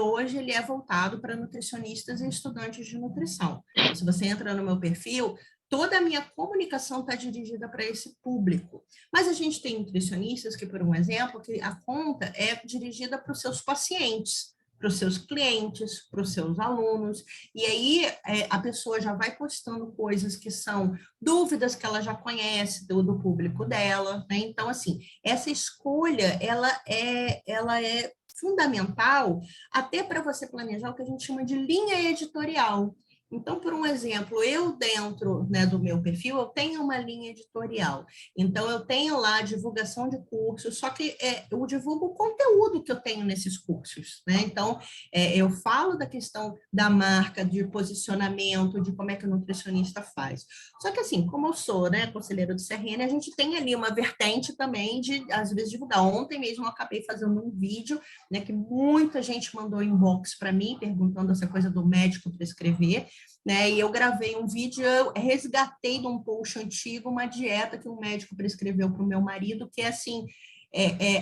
hoje ele é voltado para nutricionistas e estudantes de nutrição. Então, se você entra no meu perfil, toda a minha comunicação está dirigida para esse público. Mas a gente tem nutricionistas que, por um exemplo, que a conta é dirigida para os seus pacientes, para os seus clientes, para os seus alunos, e aí a pessoa já vai postando coisas que são dúvidas que ela já conhece do público dela, né? Então, assim, essa escolha, ela é fundamental até para você planejar o que a gente chama de linha editorial. Então, por um exemplo, eu dentro, né, do meu perfil, eu tenho uma linha editorial. Então, eu tenho lá a divulgação de cursos, só que eu divulgo o conteúdo que eu tenho nesses cursos, né? Então, eu falo da questão da marca, de posicionamento, de como é que o nutricionista faz. Só que, assim, como eu sou, né, conselheira do CRN, a gente tem ali uma vertente também de, às vezes, divulgar. Ontem mesmo eu acabei fazendo um vídeo, né, que muita gente mandou inbox para mim, perguntando essa coisa do médico prescrever, né? E eu gravei um vídeo, eu resgatei de um post antigo uma dieta que um médico prescreveu para o meu marido, que é assim,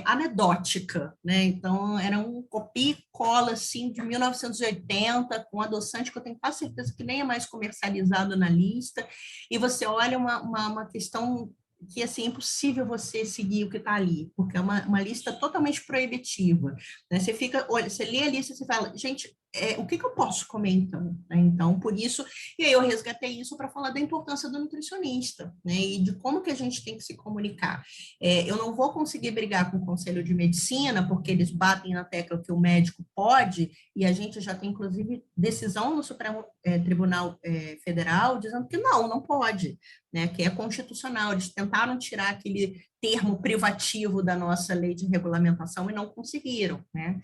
anedótica, né? Então, era um copia e cola assim, de 1980, com adoçante que eu tenho quase certeza que nem é mais comercializado na lista, e você olha uma questão que assim, é impossível você seguir o que está ali, porque é uma lista totalmente proibitiva, né? Você fica, olha, você lê a lista e você fala, gente, o que eu posso comer então? Né? Então, por isso, e aí eu resgatei isso para falar da importância do nutricionista, né? E de como que a gente tem que se comunicar. Eu não vou conseguir brigar com o Conselho de Medicina, porque eles batem na tecla que o médico pode, e a gente já tem, inclusive, decisão no Supremo Tribunal Federal dizendo que não pode, né? Que é constitucional. Eles tentaram tirar aquele termo privativo da nossa lei de regulamentação e não conseguiram, né?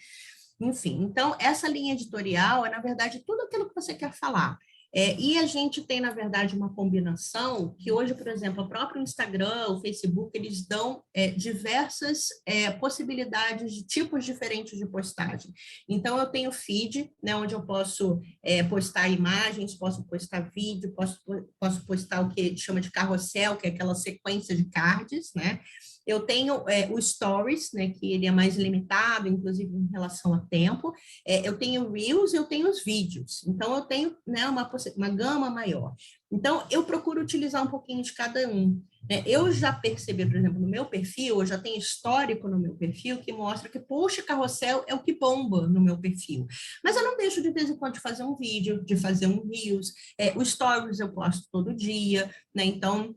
Enfim, então, essa linha editorial é, na verdade, tudo aquilo que você quer falar. E a gente tem, na verdade, uma combinação que hoje, por exemplo, o próprio Instagram, o Facebook, eles dão diversas possibilidades de tipos diferentes de postagem. Então, eu tenho feed, né, onde eu posso postar imagens, posso postar vídeo, posso postar o que chama de carrossel, que é aquela sequência de cards, né? Eu tenho o Stories, né, que ele é mais limitado, inclusive em relação a tempo. Eu tenho Reels, eu tenho os vídeos. Então, eu tenho, né, uma gama maior. Então, eu procuro utilizar um pouquinho de cada um. Né? Eu já percebi, por exemplo, no meu perfil, eu já tenho histórico no meu perfil que mostra que, poxa, carrossel é o que bomba no meu perfil. Mas eu não deixo de vez em quando de fazer um vídeo, de fazer um Reels. O Stories eu posto todo dia, né? Então,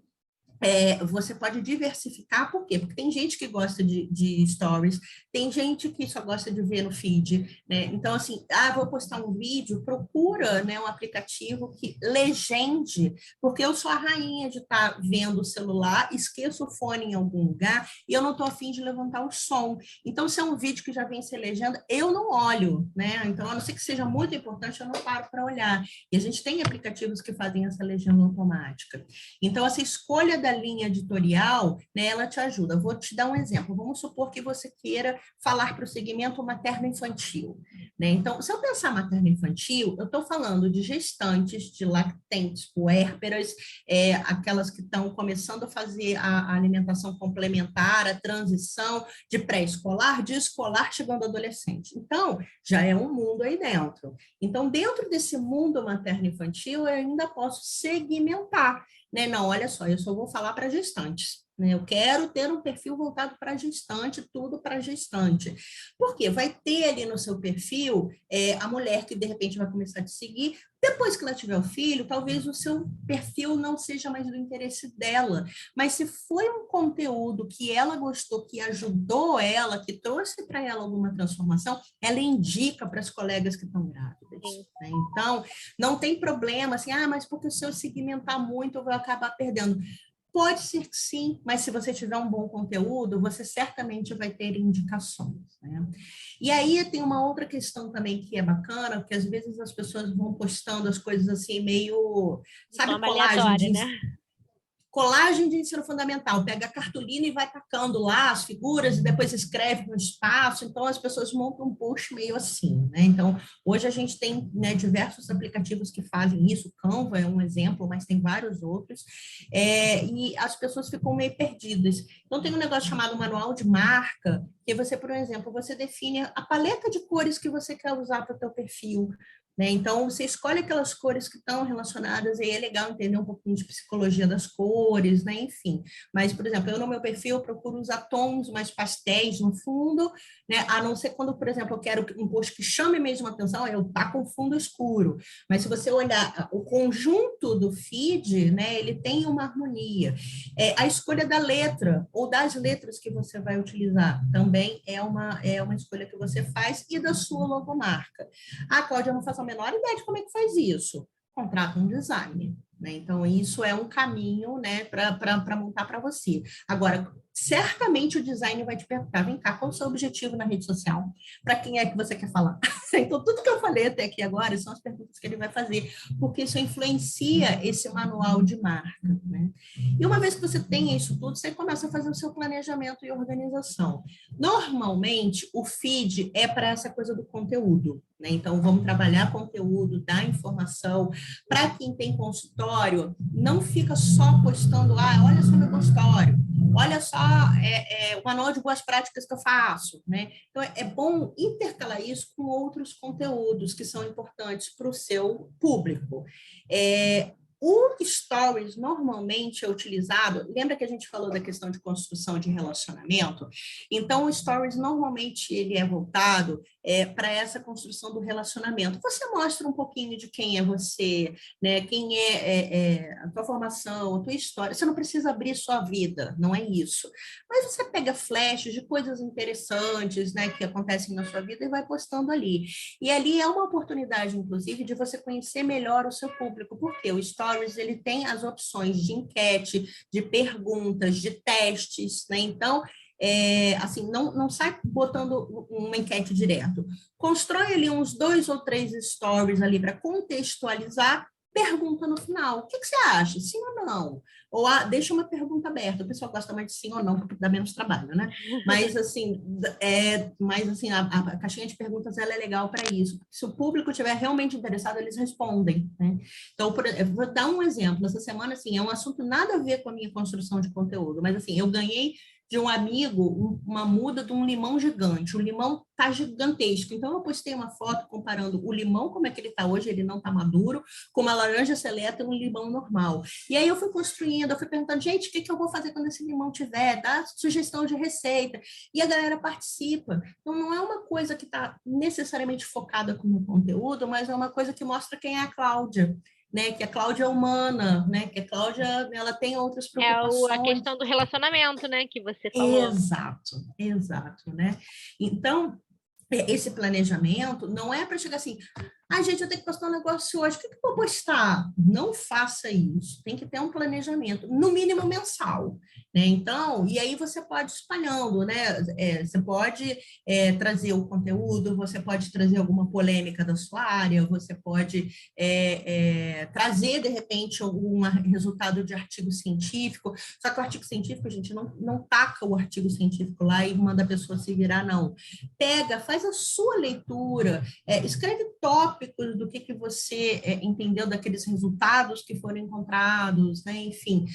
você pode diversificar, por quê? Porque tem gente que gosta de stories, tem gente que só gosta de ver no feed, né? Então, assim, vou postar um vídeo, procura, né, um aplicativo que legende, porque eu sou a rainha de estar vendo o celular, esqueço o fone em algum lugar e eu não estou afim de levantar o som. Então, se é um vídeo que já vem sem legenda, eu não olho, né? Então, a não ser que seja muito importante, eu não paro para olhar. E a gente tem aplicativos que fazem essa legenda automática. Então, essa escolha da linha editorial, né, ela te ajuda. Vou te dar um exemplo. Vamos supor que você queira falar para o segmento materno-infantil, né? Então, se eu pensar materno-infantil, eu estou falando de gestantes, de lactentes, puérperas, aquelas que estão começando a fazer a alimentação complementar, a transição de pré-escolar, de escolar, chegando ao adolescente. Então, já é um mundo aí dentro. Então, dentro desse mundo materno-infantil, eu ainda posso segmentar, né? Não, olha só, eu só vou falar para gestantes. né? Eu quero ter um perfil voltado para gestante, tudo para gestante. Por quê? Vai ter ali no seu perfil a mulher que, de repente, vai começar a te seguir. Depois que ela tiver o filho, talvez o seu perfil não seja mais do interesse dela, mas se foi um conteúdo que ela gostou, que ajudou ela, que trouxe para ela alguma transformação, ela indica para as colegas que estão grávidas. Né? Então, não tem problema assim, mas porque se eu segmentar muito, eu vou acabar perdendo. Pode ser que sim, mas se você tiver um bom conteúdo, você certamente vai ter indicações. Né? E aí tem uma outra questão também que é bacana, porque às vezes as pessoas vão postando as coisas assim meio, sabe, colagem de ensino fundamental, pega a cartolina e vai tacando lá as figuras e depois escreve no espaço, então as pessoas montam um post meio assim, né? Então, hoje a gente tem, né, diversos aplicativos que fazem isso, Canva é um exemplo, mas tem vários outros, e as pessoas ficam meio perdidas. Então, tem um negócio chamado manual de marca, que você, por exemplo, você define a paleta de cores que você quer usar para o teu perfil, né? Então, você escolhe aquelas cores que estão relacionadas, e é legal entender um pouquinho de psicologia das cores, né? Enfim. Mas, por exemplo, eu no meu perfil procuro usar tons mais pastéis no fundo, né? A não ser quando, por exemplo, eu quero um post que chame mesmo a atenção, eu tá com fundo escuro. Mas se você olhar o conjunto do feed, né? Ele tem uma harmonia. A escolha da letra, ou das letras que você vai utilizar, também é uma escolha que você faz, e da sua logomarca. Cláudia, eu não faço a menor ideia de como é que faz isso. Contrata um designer. Né? Então, isso é um caminho, né, para montar para você. Agora, certamente o designer vai te perguntar, vem cá, qual é o seu objetivo na rede social? Para quem é que você quer falar? Então, tudo que eu falei até aqui agora são as perguntas que ele vai fazer, porque isso influencia esse manual de marca. Né? E uma vez que você tem isso tudo, você começa a fazer o seu planejamento e organização. Normalmente, o feed é para essa coisa do conteúdo. Né? Então, vamos trabalhar conteúdo, dar informação. Para quem tem consultório, não fica só postando, olha só meu consultório, olha só o manual de boas práticas que eu faço. Né? Então, é bom intercalar isso com outros conteúdos que são importantes para o seu público. O Stories normalmente é utilizado, lembra que a gente falou da questão de construção de relacionamento? Então, o Stories normalmente ele é voltado para essa construção do relacionamento. Você mostra um pouquinho de quem é você, né? Quem a tua formação, a tua história. Você não precisa abrir sua vida, não é isso. Mas você pega flashes de coisas interessantes, né, que acontecem na sua vida e vai postando ali. E ali é uma oportunidade, inclusive, de você conhecer melhor o seu público, porque o Stories ele tem as opções de enquete, de perguntas, de testes, né? Então, assim, não sai botando uma enquete direto. Constrói ali uns 2 ou 3 stories ali para contextualizar, pergunta no final. O que você acha? Sim ou não? Ou deixa uma pergunta aberta. O pessoal gosta mais de sim ou não, porque dá menos trabalho, né? Mas, assim, a caixinha de perguntas ela é legal para isso. Se o público estiver realmente interessado, eles respondem. Né? Então, vou dar um exemplo. Essa semana, assim, é um assunto nada a ver com a minha construção de conteúdo, mas, assim, eu ganhei de um amigo uma muda de um limão gigante. O limão tá gigantesco. Então, eu postei uma foto comparando o limão, como é que ele está hoje, ele não está maduro, com uma laranja seleta e um limão normal. E aí eu fui construindo, eu fui perguntando, gente, o que eu vou fazer quando esse limão tiver? Dá sugestão de receita. E a galera participa. Então, não é uma coisa que está necessariamente focada como conteúdo, mas é uma coisa que mostra quem é a Cláudia. Né, que a Cláudia é humana, né, que a Cláudia ela tem outras preocupações. A questão do relacionamento, né, que você falou. Exato, né? Então, esse planejamento não é para chegar assim, gente, eu tenho que postar um negócio hoje, o que eu vou postar? Não faça isso, tem que ter um planejamento, no mínimo mensal, né? Então, e aí você pode ir espalhando, né? Você pode trazer o conteúdo, você pode trazer alguma polêmica da sua área, você pode trazer, de repente, algum resultado de artigo científico, só que o artigo científico, a gente não taca o artigo científico lá e manda a pessoa se virar, não. Pega, faz a sua leitura, escreve tópicos do que você entendeu daqueles resultados que foram encontrados, né? Enfim,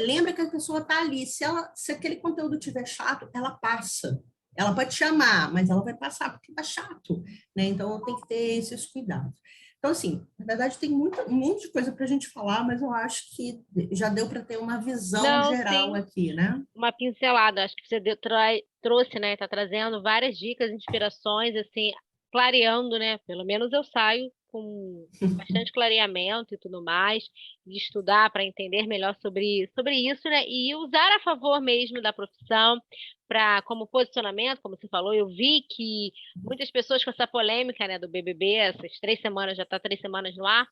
lembra que a pessoa está ali, se aquele conteúdo estiver chato, ela passa. Ela pode te amar, mas ela vai passar porque está chato, né? Então, tem que ter esses cuidados. Então, assim, na verdade, tem um monte de coisa para a gente falar, mas eu acho que já deu para ter uma visão Não, geral sim, aqui, né? uma pincelada. Acho que você trouxe, né? Está trazendo várias dicas, inspirações, assim, clareando, né? Pelo menos eu saio com bastante clareamento e tudo mais, de estudar para entender melhor sobre isso, né? E usar a favor mesmo da profissão, para como posicionamento, como você falou, eu vi que muitas pessoas com essa polêmica, né, do BBB, essas 3 semanas, já está 3 semanas no ar,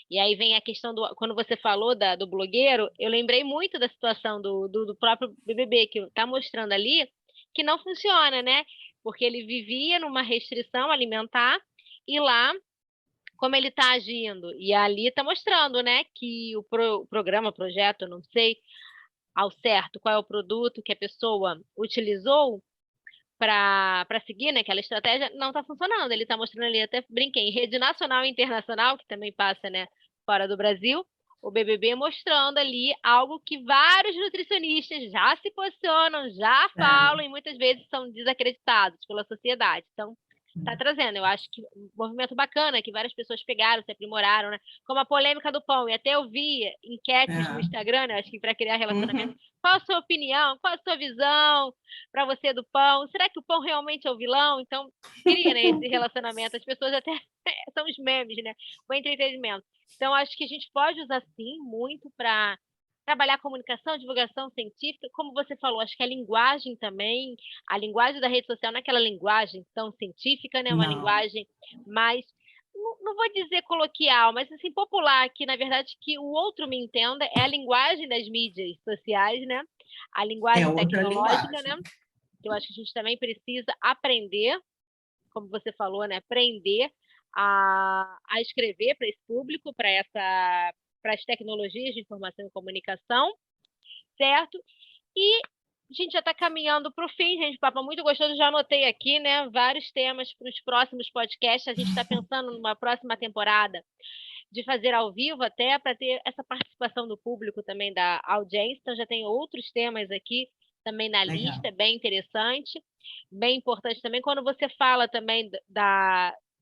e aí vem a questão do. Quando você falou do blogueiro, eu lembrei muito da situação do próprio BBB, que está mostrando ali que não funciona, né? Porque ele vivia numa restrição alimentar e lá, como ele está agindo, e ali está mostrando, né, que o programa, projeto, não sei ao certo qual é o produto que a pessoa utilizou para seguir, né, aquela estratégia, não está funcionando. Ele está mostrando ali, até brinquei, em rede nacional e internacional, que também passa, né, fora do Brasil, o BBB mostrando ali algo que vários nutricionistas já se posicionam, já É. falam e muitas vezes são desacreditados pela sociedade. Então, está trazendo, eu acho que um movimento bacana, que várias pessoas pegaram, se aprimoraram, né? Como a polêmica do pão, e até eu vi enquetes no É. Instagram, né, acho que para criar relacionamento. Uhum. Qual a sua opinião? Qual a sua visão para você do pão? Será que o pão realmente é o vilão? Então, cria, né, esse relacionamento. As pessoas até são os memes, né? O entretenimento. Então, acho que a gente pode usar, sim, muito para trabalhar comunicação, divulgação científica. Como você falou, acho que a linguagem também, a linguagem da rede social não é aquela linguagem tão científica, né? Uma Não. linguagem mais, não vou dizer coloquial, mas assim, popular, que na verdade que o outro me entenda, é a linguagem das mídias sociais, né? A É linguagem outra tecnológica, né? linguagem. Que eu acho que a gente também precisa aprender, como você falou, né? Aprender a escrever para esse público, para as tecnologias de informação e comunicação, certo? E a gente já está caminhando para o fim, gente. Papo é muito gostoso. Já anotei aqui, né? Vários temas para os próximos podcasts. A gente está pensando numa próxima temporada de fazer ao vivo, até para ter essa participação do público também, da audiência. Então, já tem outros temas aqui também na Legal. lista, bem interessante, bem importante também. Quando você fala também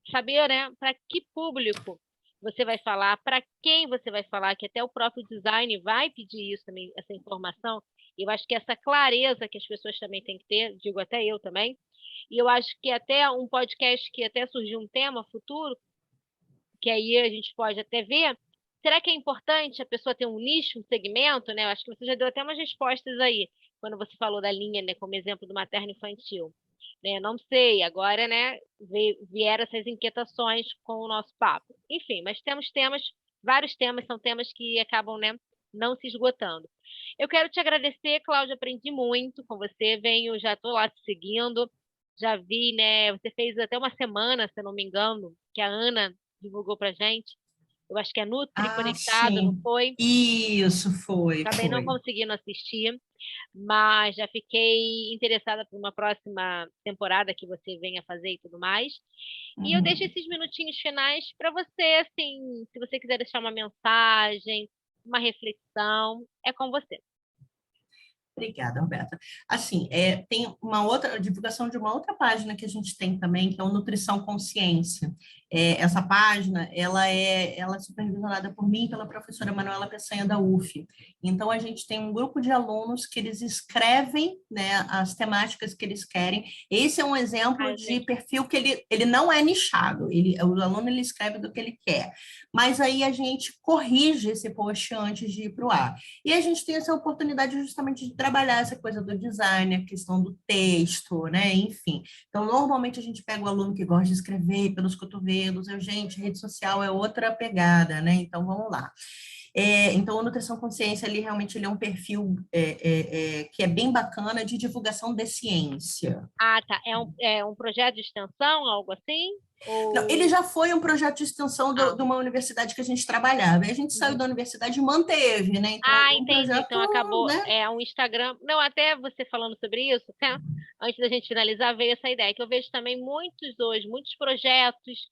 saber, né, para que público você vai falar, para quem você vai falar, que até o próprio design vai pedir isso também, essa informação. E eu acho que essa clareza que as pessoas também têm que ter, digo até eu também, e eu acho que até um podcast que até surgiu um tema futuro, que aí a gente pode até ver, será que é importante a pessoa ter um nicho, um segmento, né? Eu acho que você já deu até umas respostas aí, quando você falou da linha, né, como exemplo do materno infantil. Né? Não sei, agora, né, vieram essas inquietações com o nosso papo. Enfim, mas temos temas, vários temas, são temas que acabam, né, não se esgotando. Eu quero te agradecer, Cláudia, aprendi muito com você, já estou lá te seguindo, já vi, né, você fez até uma semana, se eu não me engano, que a Ana divulgou para gente. Eu acho que é Nutri Ah, Conectado, não sim. foi? Isso Acabei não foi. conseguindo assistir, mas já fiquei interessada por uma próxima temporada que você venha fazer e tudo mais. E eu deixo Uhum. esses minutinhos finais para você, assim, se você quiser deixar uma mensagem, uma reflexão, é com você. Obrigada, Roberta. Assim, tem uma outra divulgação de uma outra página que a gente tem também, que é o Nutrição Consciência. Essa página, ela é supervisionada por mim e pela professora Manuela Peçanha da UF. Então, a gente tem um grupo de alunos que eles escrevem, né, as temáticas que eles querem. Esse é um exemplo Ai, de gente, perfil que ele não é nichado, o aluno ele escreve do que ele quer. Mas aí a gente corrige esse post antes de ir para o ar. E a gente tem essa oportunidade justamente de trabalhar essa coisa do design, a questão do texto, né? Enfim. Então, normalmente a gente pega o aluno que gosta de escrever pelos cotovelos, gente, rede social é outra pegada, né? Então, vamos lá. Então, o Nutrição Consciência, ele é um perfil que é bem bacana de divulgação de ciência. ah, tá. É um projeto de extensão, algo assim? Não, ele Ou. já foi um projeto de extensão Ah, de uma universidade que a gente trabalhava. E a gente saiu uhum. da universidade e manteve, né? Então, Ah, ele é um entendi. projeto, Então acabou, né? um Instagram. Não, até você falando sobre isso, até antes da gente finalizar, veio essa ideia, que eu vejo também muitos projetos,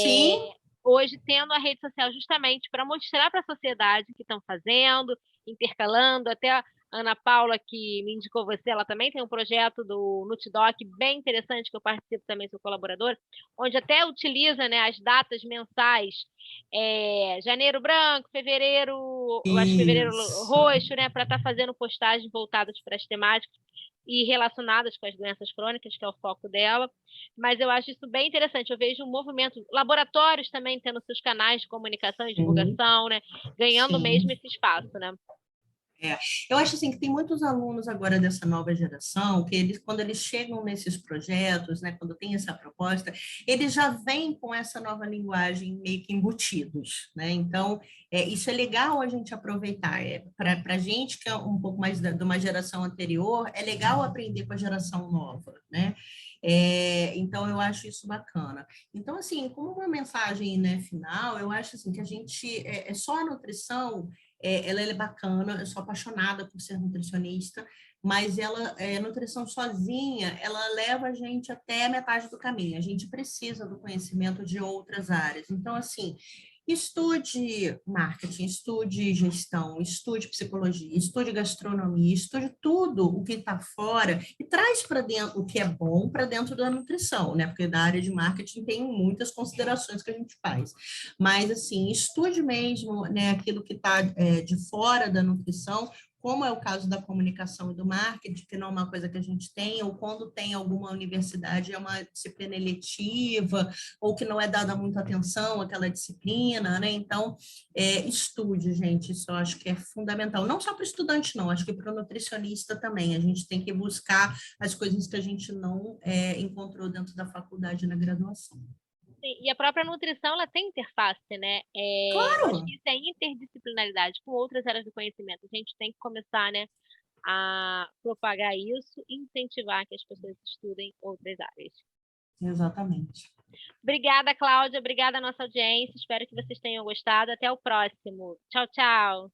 Sim, hoje tendo a rede social justamente para mostrar para a sociedade o que estão fazendo, intercalando, até Ana Paula, que me indicou você, ela também tem um projeto do NutriDoc bem interessante, que eu participo também, sou colaboradora, onde até utiliza, né, as datas mensais, janeiro branco, fevereiro, eu acho que fevereiro Isso. roxo, né, para estar fazendo postagens voltadas para as temáticas e relacionadas com as doenças crônicas, que é o foco dela. Mas eu acho isso bem interessante. Eu vejo um movimento, laboratórios também tendo seus canais de comunicação e Sim, divulgação, né, ganhando mesmo sim. esse espaço, né? É, eu acho assim que tem muitos alunos agora dessa nova geração que eles, quando eles chegam nesses projetos, né, quando tem essa proposta, eles já vêm com essa nova linguagem meio que embutidos, né? Então, isso é legal a gente aproveitar. Para a gente que é um pouco mais de uma geração anterior, é legal aprender com a geração nova, né? Então, eu acho isso bacana. Então, assim, como uma mensagem, né, final, eu acho assim que a gente é só a nutrição ela é bacana, eu sou apaixonada por ser nutricionista, mas nutrição sozinha, ela leva a gente até a metade do caminho. A gente precisa do conhecimento de outras áreas. Então, assim, estude marketing, estude gestão, estude psicologia, estude gastronomia, estude tudo o que está fora e traz para dentro o que é bom para dentro da nutrição, né? Porque na área de marketing tem muitas considerações que a gente faz. Mas, assim, estude mesmo, né, aquilo que está de fora da nutrição, como é o caso da comunicação e do marketing, que não é uma coisa que a gente tem, ou quando tem alguma universidade, é uma disciplina eletiva, ou que não é dada muita atenção àquela disciplina, né? Então, estude, gente, isso eu acho que é fundamental. Não só para o estudante, não, acho que para o nutricionista também. A gente tem que buscar as coisas que a gente não encontrou dentro da faculdade na graduação. Sim, e a própria nutrição, ela tem interface, né? Eu acho Claro! que isso é interdisciplinaridade com outras áreas do conhecimento. A gente tem que começar, né, a propagar isso e incentivar que as pessoas estudem outras áreas. Exatamente. Obrigada, Cláudia. Obrigada à nossa audiência. Espero que vocês tenham gostado. Até o próximo. Tchau, tchau.